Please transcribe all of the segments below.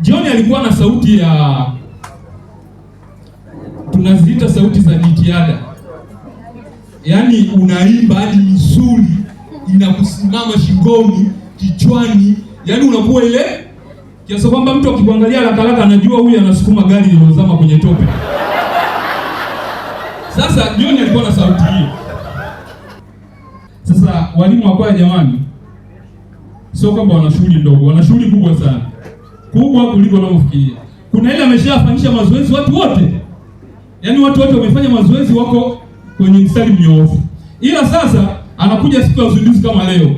John alikuwa na sauti ya, tunaziita sauti za jitihada. Yaani unaimba hadi misuli inakusimama shingoni, kichwani, yaani unakuwa ile kiasi kwamba mtu akikuangalia haraka anajua huyu anasukuma gari lililozama kwenye tope. Sasa John alikuwa na sauti hiyo. Sasa walimu wa kwaya jamani, sio kwamba wana shughuli ndogo, wana shughuli kubwa sana. Kubwa kuliko unavyofikiria. Kuna ile ameshafanyisha mazoezi watu wote. Yaani watu wote wamefanya mazoezi, wako kwenye mstari mnyoofu. Ila sasa anakuja siku ya uzinduzi kama leo.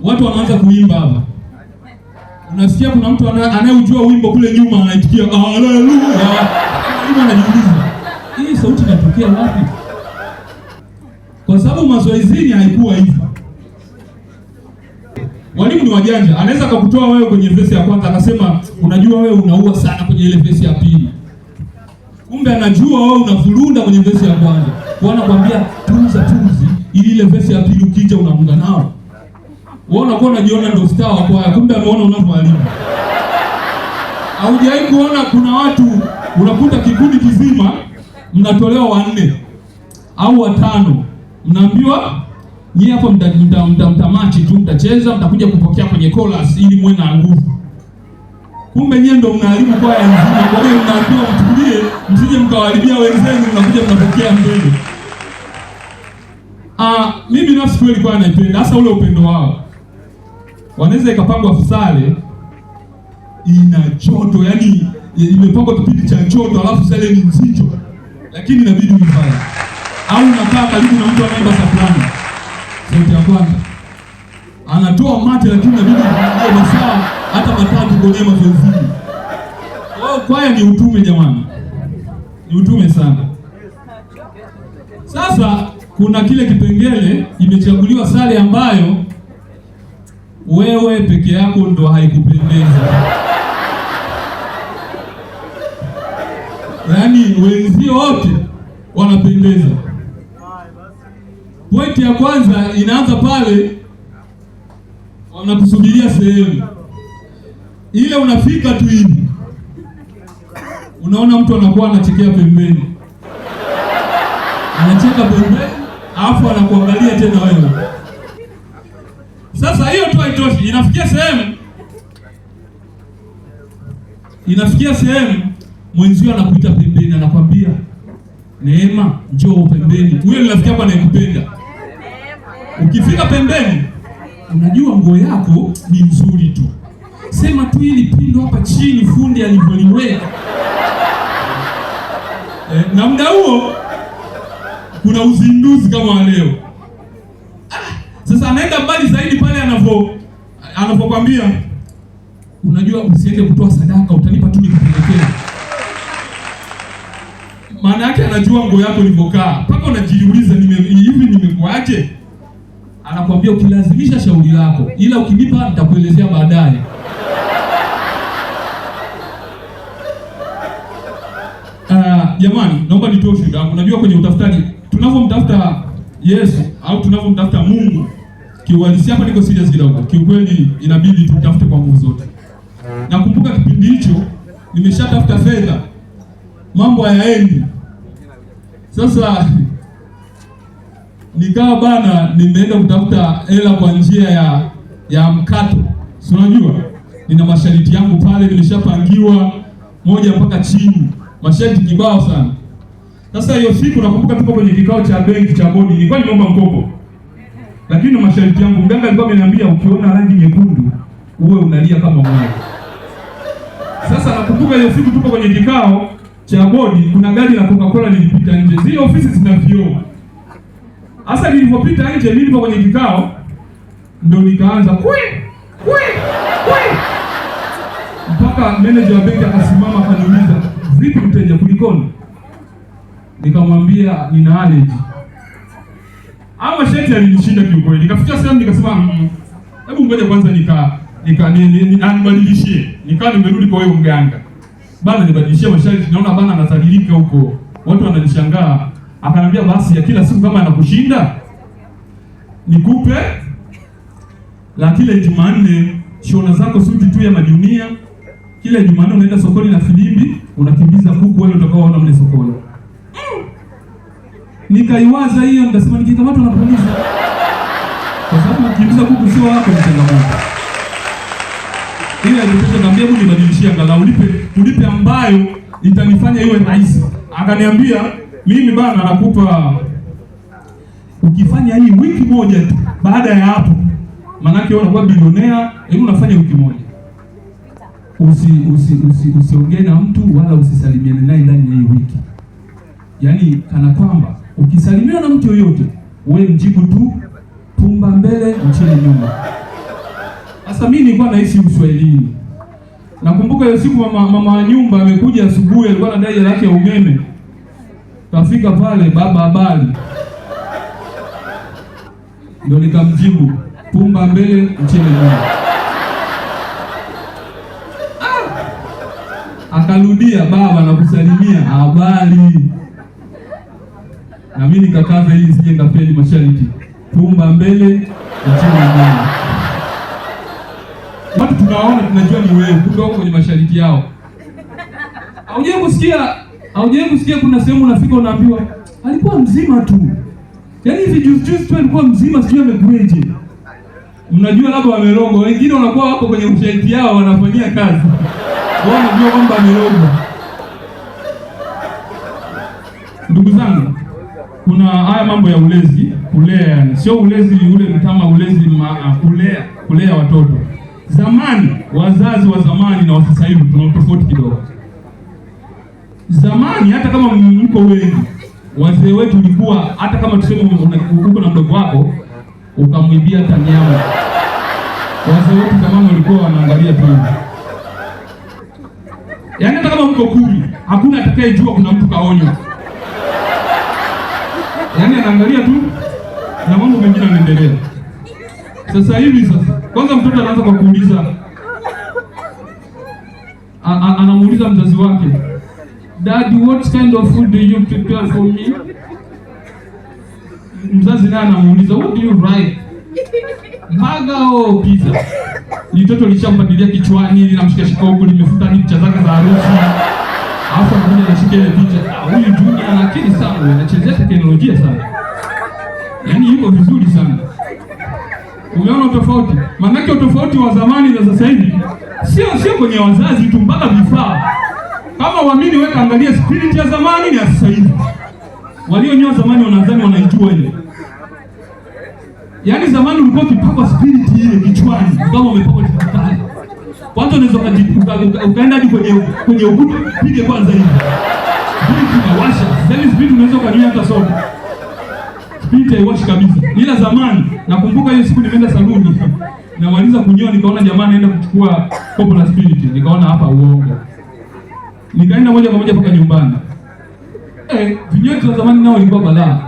Watu wanaanza kuimba hapa. Unasikia kuna mtu anayejua wimbo kule nyuma anaitikia haleluya. Mwalimu anajiuliza, hii sauti inatokea wapi? Kwa sababu mazoezini haikuwa hivyo. Walimu ni wajanja. Anaweza kukutoa wewe kwenye verse ya kwanza akasema unajua wewe unaua sana kwenye ile verse ya pili. Kumbe anajua wewe unavurunda kwenye verse ya kwanza. Kwa anakuambia tunzi ili ile verse ya pili ukija unaunga nao. Wewe unakuwa unajiona ndio star wa kwaya, kumbe ameona unavyoalimu. Haujawahi kuona kuna watu unakuta kikundi kizima mnatolewa 4 au 5. Mnaambiwa nyie hapo mtamachi tu, mtacheza, mtakuja kupokea kwenye chorus ili muwe na nguvu. Kumbe nyie ndio mnaalimu kwaya nzima. Kwa hiyo mnaambiwa mtulie, msije mkawaharibia wenzenu, mnakuja mnapokea mbele. Mimi nafsi kweli kwa naipenda hasa ule upendo wao. Wanaweza ikapangwa fusale ina joto, yani imepangwa kipindi cha joto alafu sale ni nzito. Lakini inabidi uifanye. Au unakaa karibu na mtu anaimba soprano. Sauti ya kwanza anatoa mate, lakini inabidi kuongea masaa hata 3 kwenye mazoezi. Kwaya ni utume jamani. Ni utume sana. Sasa kuna kile kipengele imechaguliwa sare ambayo wewe peke yako ndo haikupendeza. Yaani wenzio wote wanapendeza. Pointi ya kwanza inaanza pale wanakusubiria sehemu. Ile unafika tu hivi. Unaona mtu anakuwa anachekea pembeni. Anacheka pembeni, alafu anakuangalia tena wewe. Sasa hiyo tu haitoshi. Inafikia sehemu mwenzio anakuita pembeni, anakwambia Neema, njoo pembeni. Huyo ni rafiki yako anayekupenda. Ukifika pembeni, unajua nguo yako ni nzuri tu. Sema tu ili pindo hapa chini fundi alivyoliweka. Na muda huo kuna uzinduzi kama leo. Sasa anaenda mbali zaidi pale anapokuambia unajua usiende kutoa sadaka, utanipa tu nikupelekea. Maana yake anajua nguo yako ilivyokaa. Paka unajiuliza hivi nimekuaje? Anakuambia ukilazimisha shauri lako, ila ukinipa nitakuelezea baadaye. Jamani, naomba nitoe ushuhuda. Unajua kwenye utafutaji tunavyomtafuta Yesu au tunavyomtafuta Mungu, kiuhalisia hapa niko serious kidogo. Kiukweli inabidi tutafute kwa nguvu zote. Nakumbuka kipindi hicho nimeshatafuta fedha, mambo hayaendi. Sasa nikawa bana nimeenda kutafuta hela kwa njia ya mkato. Si unajua? Nina masharti yangu pale nilishapangiwa moja mpaka chini. Masharti kibao sana. Sasa hiyo siku nakumbuka tupo kwenye kikao cha benki cha bodi, nilikuwa nimeomba mkopo. Lakini masharti yangu mganga alikuwa ameniambia ukiona rangi nyekundu uwe unalia kama mwana. Sasa nakumbuka hiyo siku tupo kwenye kikao cha bodi, kuna gari la Coca-Cola lilipita nje. Zile ofisi zina vioo. Sasa nilipopita nje mimi kwenye kikao ndio nikaanza kwe. Mpaka manager wa benki akasimama akaniuliza, "Vipi mteja, kulikoni?" Nikamwambia nina allergy. Ama sheti alinishinda kiukweli. Nikafikia sehemu nikasema, hebu ngoja kwanza nibadilishie. Nikaa nimerudi kwa huyo mganga. Bana nibadilishie masharti, naona bana anadhalilika huko. Watu wananishangaa. Akaniambia basi ya kila siku kama anakushinda nikupe la kile Jumanne shona zako suti tu ya majunia Kila Jumanne unaenda sokoni na filimbi, unakimbiza kuku wale utakaoona mle sokoni. Nikaiwaza hiyo, nikasema nikikamatwa na polisi. Kwa sababu ukimbiza kuku sio wako, ni changamoto. Ile ndio nikamwambia hebu nibadilishie angalau ulipe ambayo itanifanya iwe rahisi. Akaniambia mimi bana nakupa ukifanya hii wiki moja tu, baada ya hapo manake wewe unakuwa bilionea, hebu unafanya wiki moja. Usiongee na mtu wala usisalimiane naye ndani ya hii wiki. Yaani kana kwamba ukisalimiana na mtu yoyote, wewe mjibu tu pumba mbele mchini nyuma. Sasa mimi nilikuwa naishi Uswahilini. Nakumbuka hiyo siku mama wa nyumba amekuja asubuhi, alikuwa anadai hela yake ya umeme. Kafika pale, baba habari. Ndio nikamjibu pumba mbele mchini nyuma. Akarudia, baba nakusalimia, habari. Na mimi nikakaza hili sije ngapeli mashariki. Pumba mbele mchini nyuma. Watu tunaona tunajua ni wewe, kumbe wako kwenye mashariki yao. Haujawahi kusikia kuna sehemu unafika unaambiwa alikuwa mzima tu. Yaani hivi juzi tu alikuwa mzima, sijui amekueje. Mnajua labda wamerogwa, wengine wanakuwa wako kwenye mashariki yao wanafanyia kazi. Wao wanajua kwamba amerogwa. Ndugu zangu, kuna haya mambo ya ulezi, kulea, sio ulezi ule kama ulezi kulea watoto. Zamani, wazazi wa zamani na wa sasa hivi tuna tofauti kidogo. Zamani hata kama mko wengi, wazee wetu ulikuwa hata kama tuseme uko na mdogo wako ukamwibia hata nyama, wazee wetu zamani walikuwa wanaangalia tu. Yaani hata kama mko 10, hakuna atakayejua kuna mtu kaonywa. Yaani anaangalia tu na mambo mengine yanaendelea. Sasa hivi kwanza mtoto anaanza kwa kuuliza, anamuuliza mzazi wake, "Daddy, what kind of food do you prepare for me?" Mzazi naye anamuuliza, "What do you like? Burger or pizza?" Mtoto lishampadilia kichwani, linamshikashika huko, limefuta picha zake za harusi. Alafu anakuja anashika ile picha. Huyu Junior ana akili sana, anachezea teknolojia sana. Yaani yuko vizuri sana. Umeona tofauti? Maanake tofauti wa zamani na sasa hivi sio kwenye wazazi tu, mpaka vifaa. Kama uamini wewe kaangalia spirit ya zamani na sasa hivi. Walionyoa zamani wanadhani wanaijua ile. Yaani zamani ulikuwa ukipaka spirit ile kichwani, kama umepaka tafadhali. Kwanza unaweza ukaenda hadi kwenye ukuta, pige kwanza hivi. Spirit inawasha. Sasa spirit unaweza kunyoa hata soda. Spirit haiwashi kabisa. Ila zamani nakumbuka hiyo siku nimeenda saluni. Namaliza kunyoa nikaona jamaa anaenda kuchukua kopo la spirit. Nikaona hapa uongo. Nikaenda moja kwa moja mpaka nyumbani. Vinyozi wa zamani nao ilikuwa balaa.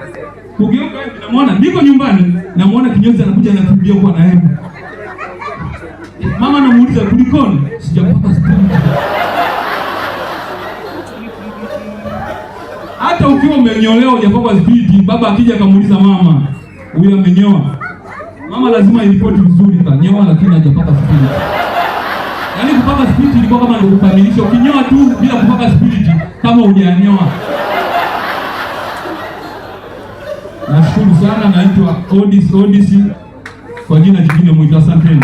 Kugeuka hivi namuona niko nyumbani, namuona kinyozi anakuja anakimbia kwa naenda. Mama anamuuliza kulikoni? Sijapaka spirit. Hata ukiwa umenyolewa hujapaka spirit, baba akija akamuuliza mama, huyu amenyoa. Mama lazima iripoti vizuri kanyoa lakini hajapaka spirit. Yaani kupaka spirit ilikuwa kama ndio kukamilisha. Ukinyoa tu bila kupaka spirit kama hujanyoa. Nashukuru sana, naitwa Odis kwa jina jingine mwita. Asanteni.